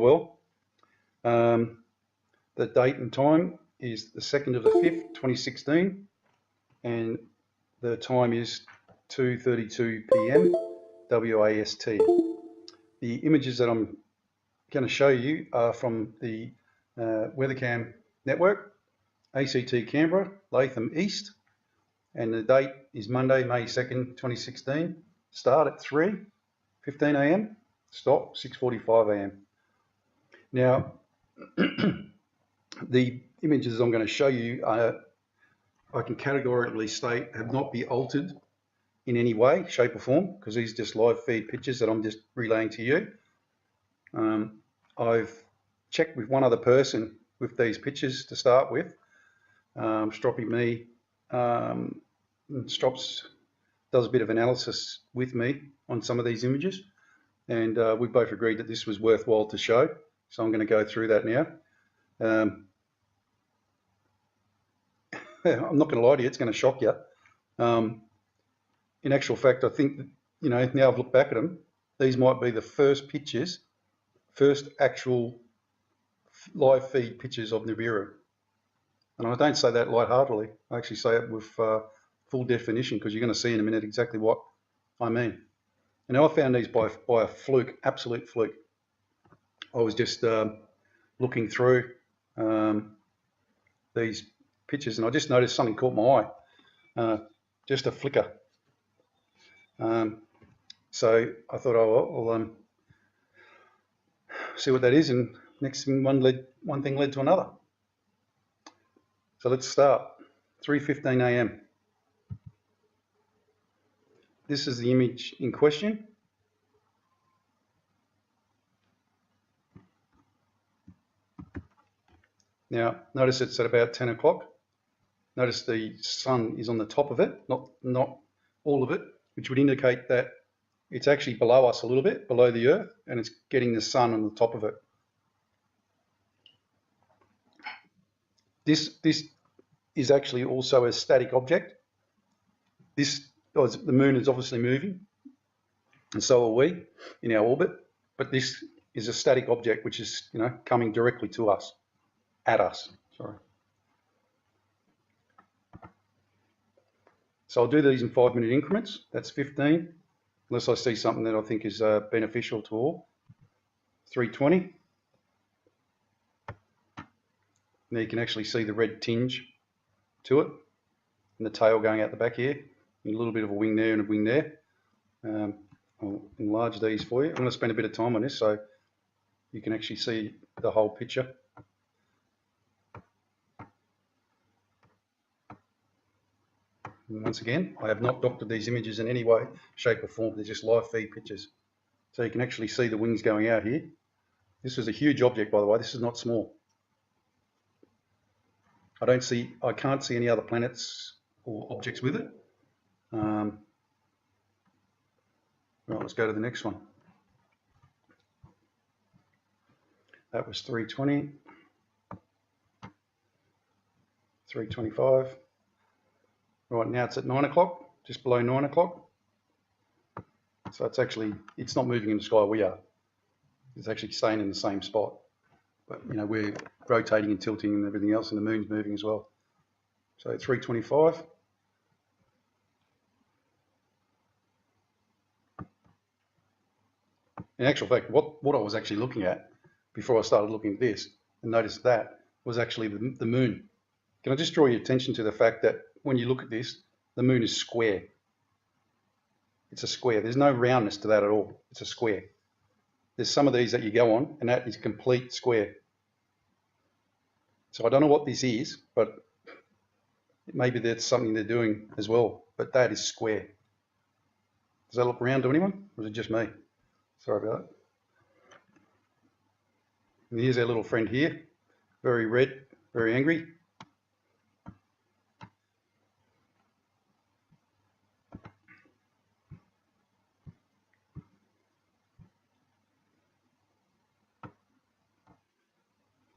well. The date and time is the 2nd of the 5th, 2016, and the time is 2:32 p.m. WAST. The images that I'm going to show you are from the WeatherCam network, ACT Canberra, Latham East, and the date is Monday, May 2nd, 2016. Start at 3:15 a.m., stop 6:45 a.m. Now, the images I'm going to show you are, I can categorically state, have not been altered in any way, shape or form, because these are just live feed pictures that I'm just relaying to you. I've checked with one other person with these pictures to start with, Stroppy me. Strops does a bit of analysis with me on some of these images, and we both agreed that this was worthwhile to show, so I'm going to go through that now. I'm not going to lie to you, it's going to shock you. In actual fact, I think that, you know, now I've looked back at them, these might be the first pictures, first actual live feed pictures of Nibiru. And I don't say that lightheartedly, I actually say it with full definition, because you're going to see in a minute exactly what I mean. And I found these by a fluke, absolute fluke. I was just looking through these pictures, and I just noticed something caught my eye, just a flicker. So I thought, oh, I'll see what that is, and next thing, one thing led to another. So let's start. 3:15 a.m. This is the image in question. Now, notice it's at about 10 o'clock. Notice the sun is on the top of it, not all of it, which would indicate that it's actually below us a little bit, below the Earth, and it's getting the sun on the top of it. This is actually also a static object. The moon is obviously moving, and so are we in our orbit, but this is a static object which is, you know, coming directly to us, at us, sorry. So I'll do these in 5-minute increments. That's 15, unless I see something that I think is beneficial to all. 3:20. Now you can actually see the red tinge to it, and the tail going out the back here, and a little bit of a wing there and a wing there. I'll enlarge these for you. I'm going to spend a bit of time on this so you can actually see the whole picture. And once again, I have not doctored these images in any way, shape or form. They're just live feed pictures. So you can actually see the wings going out here. This is a huge object, by the way. This is not small. I can't see any other planets or objects with it. Right, let's go to the next one. That was 3:20, 3:25. Right, now it's at 9 o'clock, just below 9 o'clock. So it's not moving in the sky, we are. It's actually staying in the same spot. But, you know, we're rotating and tilting and everything else, and the moon's moving as well. So 3:25. In actual fact, what I was actually looking at before I started looking at this and noticed that was actually the moon. Can I just draw your attention to the fact that when you look at this, the moon is square. It's a square. There's no roundness to that at all. It's a square. There's some of these that you go on, and that is complete square. So I don't know what this is, but maybe that's something they're doing as well. But that is square. Does that look round to anyone, or is it just me? Sorry about that. And here's our little friend here, very red, very angry.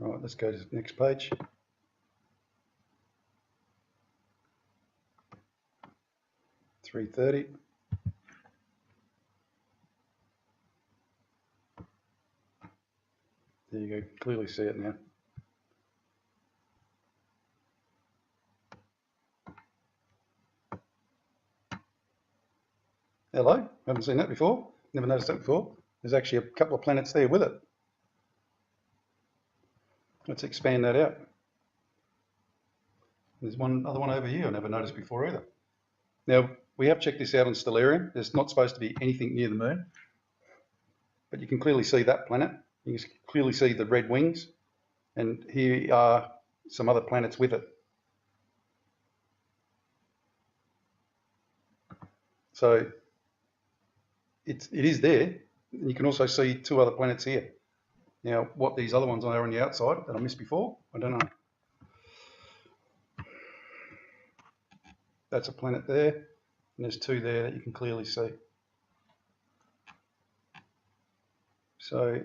All right, let's go to the next page. $3:30. There you go, clearly see it now. Hello, haven't seen that before, never noticed that before. There's actually a couple of planets there with it. Let's expand that out. There's one other one over here I never noticed before either. Now, we have checked this out on Stellarium. There's not supposed to be anything near the moon, but you can clearly see that planet. You can clearly see the red wings, and here are some other planets with it. So it is there. And you can also see two other planets here. Now, what these other ones are on the outside that I missed before, I don't know. That's a planet there, and there's two there that you can clearly see. So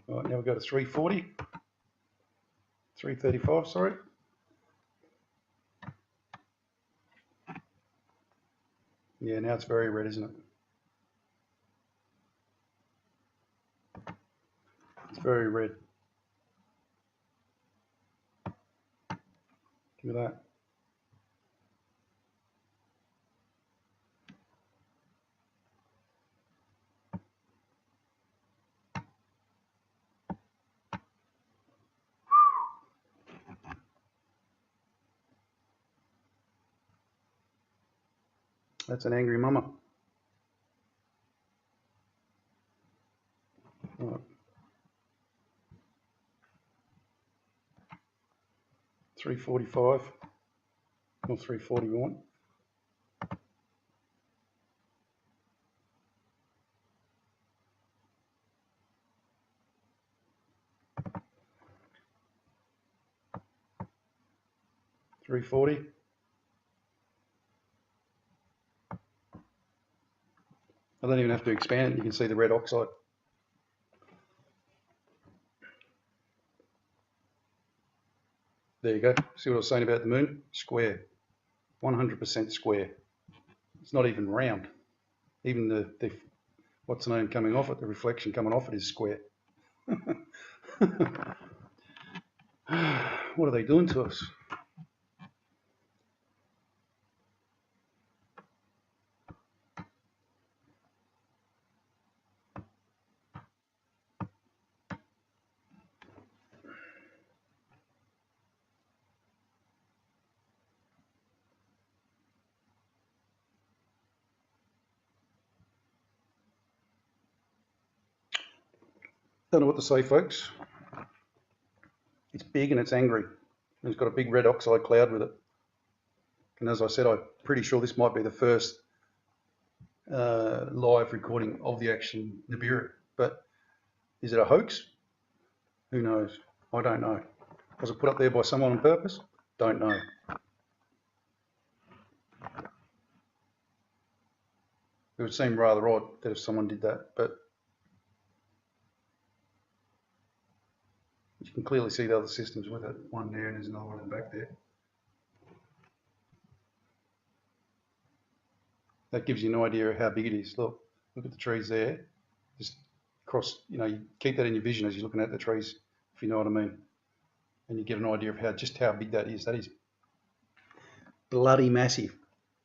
all right, now we've got a 340, 335, sorry. Yeah, now it's very red, isn't it? It's very red. Look at that. That's an angry mama. Right. 345 or 340 we want. $340. I don't even have to expand it. You can see the red oxide. There you go. See what I was saying about the moon? Square. 100% square. It's not even round. Even the what's the name coming off it, the reflection coming off it is square. What are they doing to us? Don't know what to say, folks. It's big and it's angry. It's got a big red oxide cloud with it. And as I said, I'm pretty sure this might be the first live recording of the actual Nibiru. But is it a hoax? Who knows? I don't know. Was it put up there by someone on purpose? Don't know. It would seem rather odd that if someone did that, but you can clearly see the other systems with it. One there and there's another one in the back there. That gives you an idea of how big it is. Look at the trees there. Just cross, you keep that in your vision as you're looking at the trees, if you know what I mean. And you get an idea of just how big that is. That is bloody massive.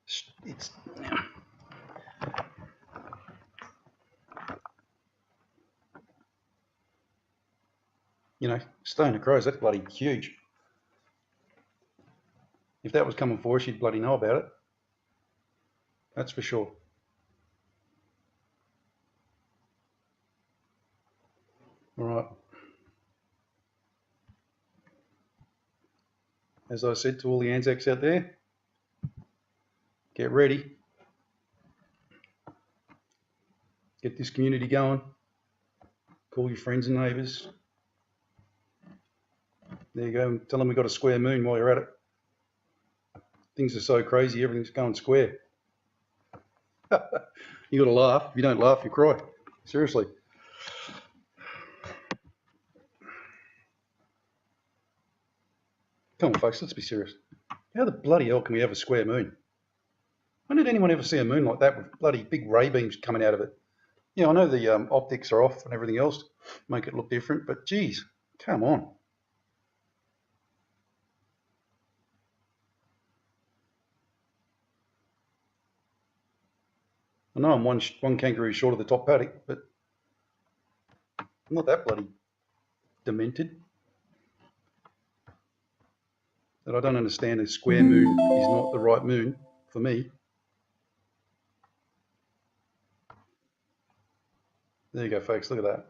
It's stone of crows, that's bloody huge. If that was coming for us, you'd bloody know about it. That's for sure. All right. As I said to all the Anzacs out there, get ready. Get this community going. Call your friends and neighbours. There you go. Tell them we've got a square moon while you're at it. Things are so crazy, everything's going square. You got to laugh. If you don't laugh, you cry. Seriously. Come on, folks, let's be serious. How the bloody hell can we have a square moon? When did anyone ever see a moon like that with bloody big ray beams coming out of it? Yeah, I know the optics are off and everything else, make it look different, but geez, come on. I know I'm one kangaroo short of the top paddock, but I'm not that bloody demented. That I don't understand a square moon is not the right moon for me. There you go, folks, look at that.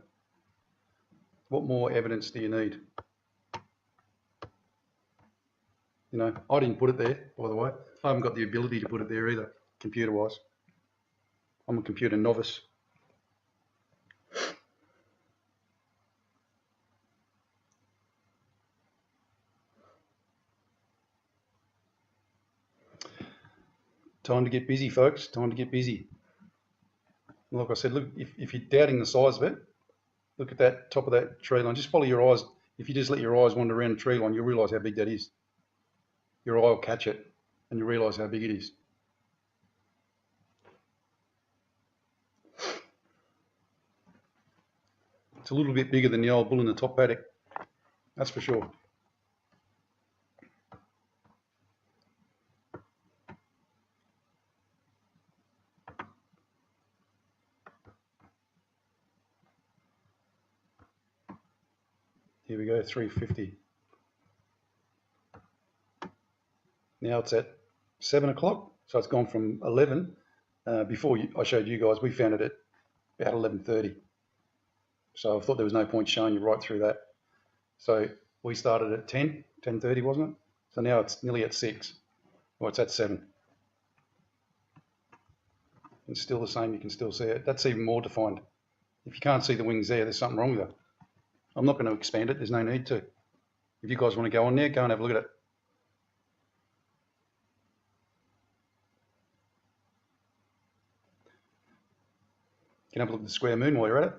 What more evidence do you need? You know, I didn't put it there, by the way. I haven't got the ability to put it there either, computer-wise. I'm a computer novice. Time to get busy, folks. Time to get busy. Like I said, look, if you're doubting the size of it, look at that top of that tree line. Just follow your eyes. If you just let your eyes wander around the tree line, you'll realise how big that is. Your eye will catch it, and you'll realise how big it is. It's a little bit bigger than the old bull in the top paddock, that's for sure. Here we go, 350. Now it's at 7 o'clock, so it's gone from 11. Before I showed you guys, we found it at about 11:30. So I thought there was no point showing you right through that. So we started at 10:30, wasn't it? So now it's nearly at 6. Well, it's at 7. It's still the same, you can still see it. That's even more defined. If you can't see the wings there, there's something wrong with it. I'm not going to expand it, there's no need to. If you guys want to go on there, go and have a look at it. You can have a look at the square moon while you're at it.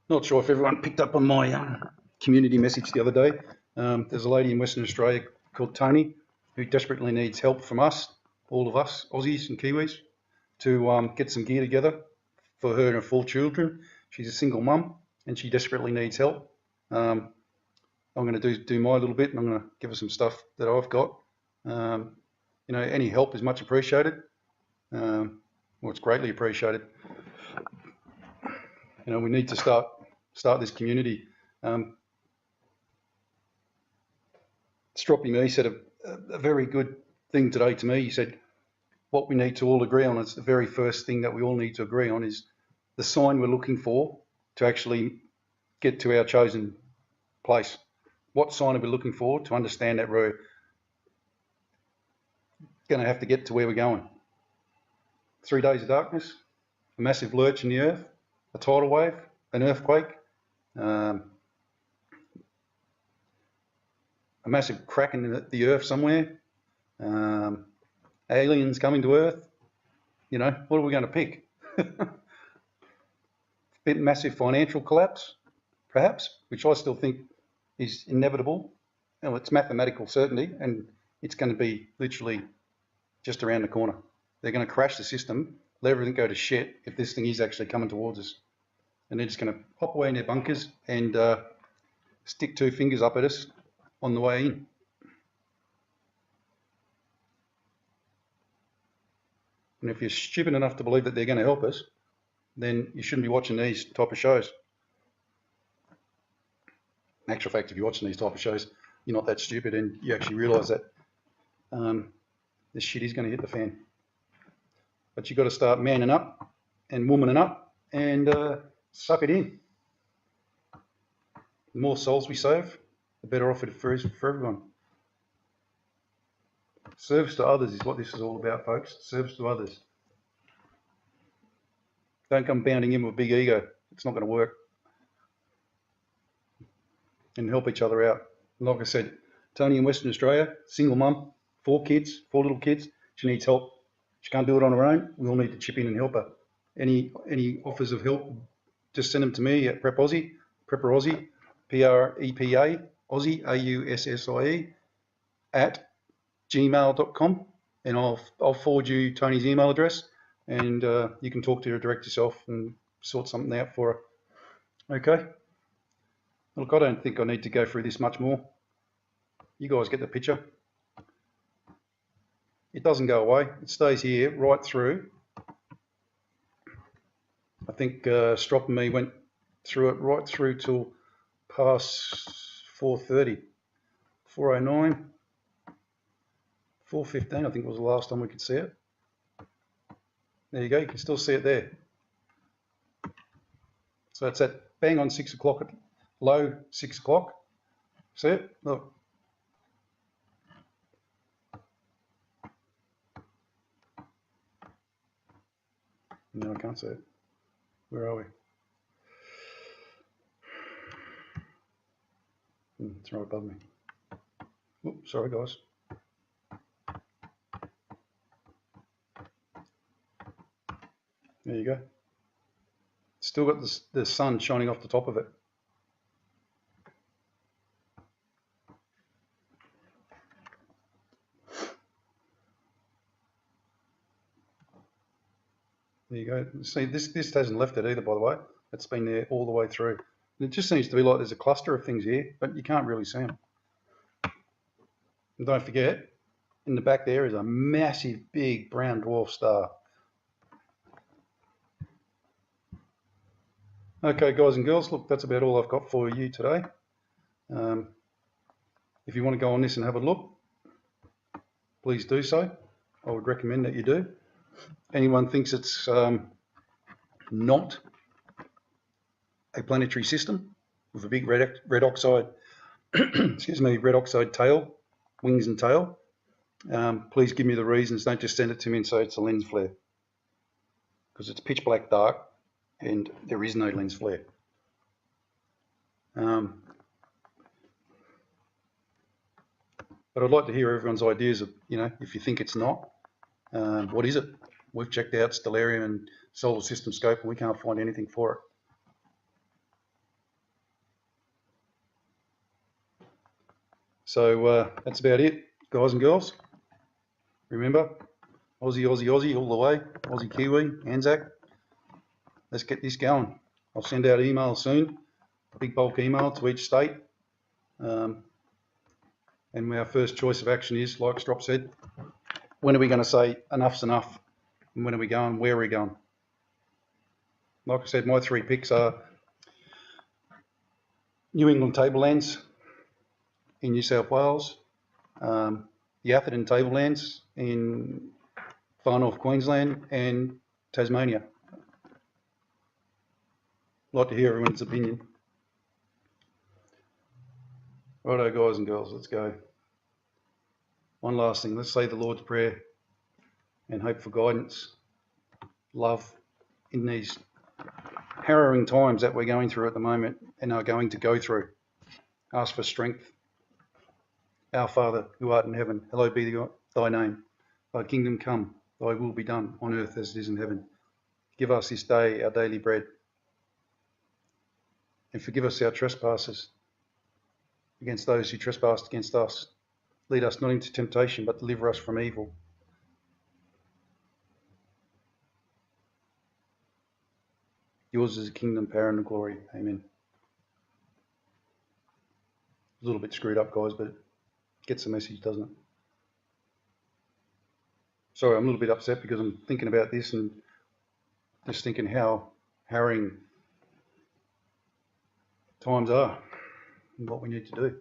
Not sure if everyone picked up on my community message the other day. There's a lady in Western Australia called Tony who desperately needs help from us, all of us, Aussies and Kiwis, to get some gear together for her and her 4 children. She's a single mum and she desperately needs help. I'm going to do my little bit, and I'm going to give her some stuff that I've got. You know, any help is much appreciated. Well, it's greatly appreciated. You know, we need to start this community. Stroppy Me said a very good thing today to me. He said, what we need to all agree on, it's the very first thing that we all need to agree on, is the sign we're looking for to actually get to our chosen place. What sign are we looking for to understand that we're going to have to get to where we're going? 3 days of darkness, a massive lurch in the earth, a tidal wave, an earthquake, a massive crack in the earth somewhere, aliens coming to Earth. You know, what are we going to pick? Massive financial collapse, perhaps, which I still think is inevitable. You know, it's mathematical certainty, and it's going to be literally just around the corner. They're going to crash the system, let everything go to shit if this thing is actually coming towards us. And they're just going to hop away in their bunkers and stick 2 fingers up at us on the way in. And if you're stupid enough to believe that they're going to help us, then you shouldn't be watching these type of shows. In actual fact, if you're watching these type of shows, you're not that stupid, and you actually realise that this shit is going to hit the fan. But you've got to start manning up and womaning up and suck it in. The more souls we save, the better off it is for everyone. Service to others is what this is all about, folks. Service to others. Don't come bounding in with a big ego. It's not going to work. And help each other out. Like I said, Tony in Western Australia, single mum, 4 kids, 4 little kids. She needs help. She can't do it on her own. We all need to chip in and help her. Any offers of help, just send them to me at Prepper Aussie, Prepa, Aussie, AUSSIE, at gmail.com, and I'll forward you Tony's email address, and you can talk to her direct yourself and sort something out for her. Okay. Look, I don't think I need to go through this much more. You guys get the picture. It doesn't go away. It stays here right through. I think Strop and me went through it right through till past 4:30, 4:09, 4:15. I think was the last time we could see it. There you go. You can still see it there. So it's at bang on 6 o'clock, at low 6 o'clock. See it? Look. No, I can't see it. Where are we? It's right above me. Oops, sorry, guys. There you go. Still got the sun shining off the top of it. There you go. See, this hasn't left it either, by the way. It's been there all the way through. And it just seems to be like there's a cluster of things here, but you can't really see them. And don't forget, in the back there is a massive, big brown dwarf star. Okay, guys and girls, look, that's about all I've got for you today. If you want to go on this and have a look, please do so. I would recommend that you do. Anyone thinks it's not a planetary system with a big red oxide, excuse me, red oxide tail, wings and tail, please give me the reasons. Don't just send it to me and say it's a lens flare, because it's pitch black dark and there is no lens flare. But I'd like to hear everyone's ideas of, if you think it's not, what is it? We've checked out Stellarium and Solar System Scope and we can't find anything for it. So that's about it, guys and girls. Remember, Aussie, Aussie, Aussie all the way. Aussie, Kiwi, Anzac. Let's get this going. I'll send out emails soon, a big bulk email to each state. And our first choice of action is, like Strop said, when are we going to say enough's enough? And when are we going? Where are we going? Like I said, my three picks are New England tablelands in New South Wales, the Atherton tablelands in far north Queensland, and Tasmania. I'd like to hear everyone's opinion. Righto, guys and girls, let's go. One last thing, let's say the Lord's Prayer and hope for guidance, love in these harrowing times that we're going through at the moment and are going to go through. Ask for strength. Our Father, who art in heaven, hallowed be thy name. Thy kingdom come, thy will be done on earth as it is in heaven. Give us this day our daily bread, and forgive us our trespasses against those who trespass against us. Lead us not into temptation, but deliver us from evil. Yours is the kingdom, power, and the glory. Amen. A little bit screwed up, guys, but it gets the message, doesn't it? Sorry, I'm a little bit upset because I'm thinking about this and just thinking how harrowing times are and what we need to do.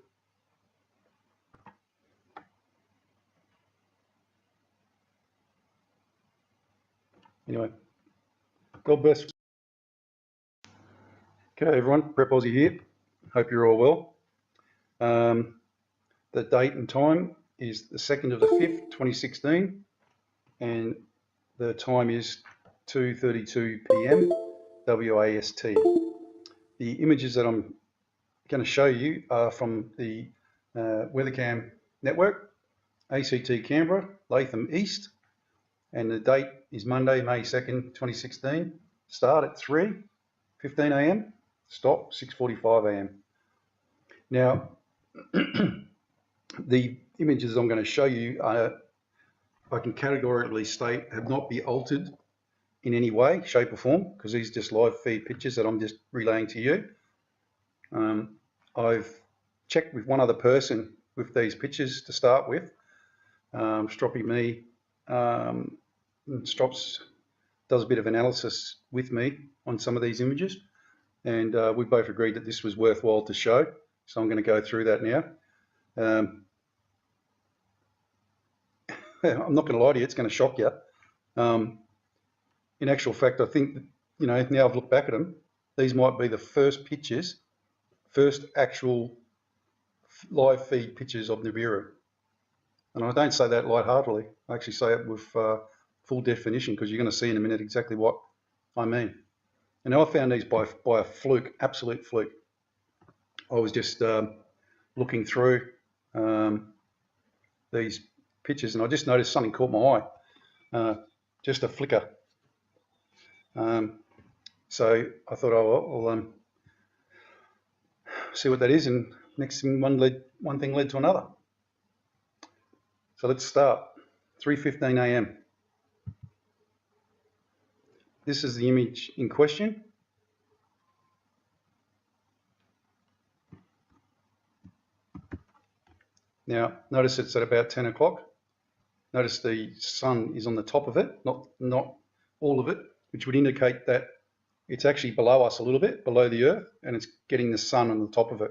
Anyway, God bless. Okay, everyone, Prep Aussie here. Hope you're all well. The date and time is the 2nd of the 5th, 2016, and the time is 2:32 p.m. WAST. The images that I'm going to show you are from the WeatherCam network, ACT Canberra, Latham East, and the date is Monday, May 2nd, 2016, start at 3:15 a.m., stop 6:45 a.m. Now, the images I'm going to show you are, I can categorically state, have not been altered in any way, shape or form, because these are just live feed pictures that I'm just relaying to you. I've checked with one other person with these pictures to start with, Stroppy me. Strops does a bit of analysis with me on some of these images, and we both agreed that this was worthwhile to show, so I'm going to go through that now. I'm not going to lie to you, it's going to shock you. In actual fact, I think, you know, now I've looked back at them, these might be the first pictures, first actual live feed pictures of Nibiru. And I don't say that lightheartedly, I actually say it with full definition, because you're going to see in a minute exactly what I mean. And I found these by a fluke, absolute fluke. I was just looking through these pictures, and I just noticed something caught my eye, just a flicker. So I thought, oh, I'll see what that is, and next thing, one thing led to another. So let's start. 3:15 a.m. This is the image in question. Now, notice it's at about 10 o'clock. Notice the sun is on the top of it, not all of it, which would indicate that it's actually below us a little bit, below the Earth, and it's getting the sun on the top of it.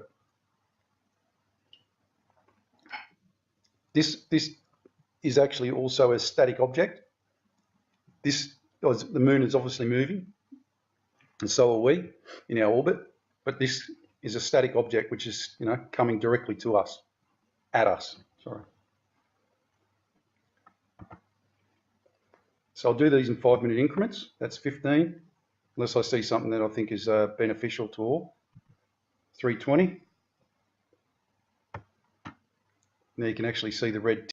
This is actually also a static object. The moon is obviously moving, and so are we in our orbit, but this is a static object which is, you know, coming directly to us, at us, sorry. So I'll do these in 5-minute increments. That's 15, unless I see something that I think is beneficial to all. 3:20. Now you can actually see the red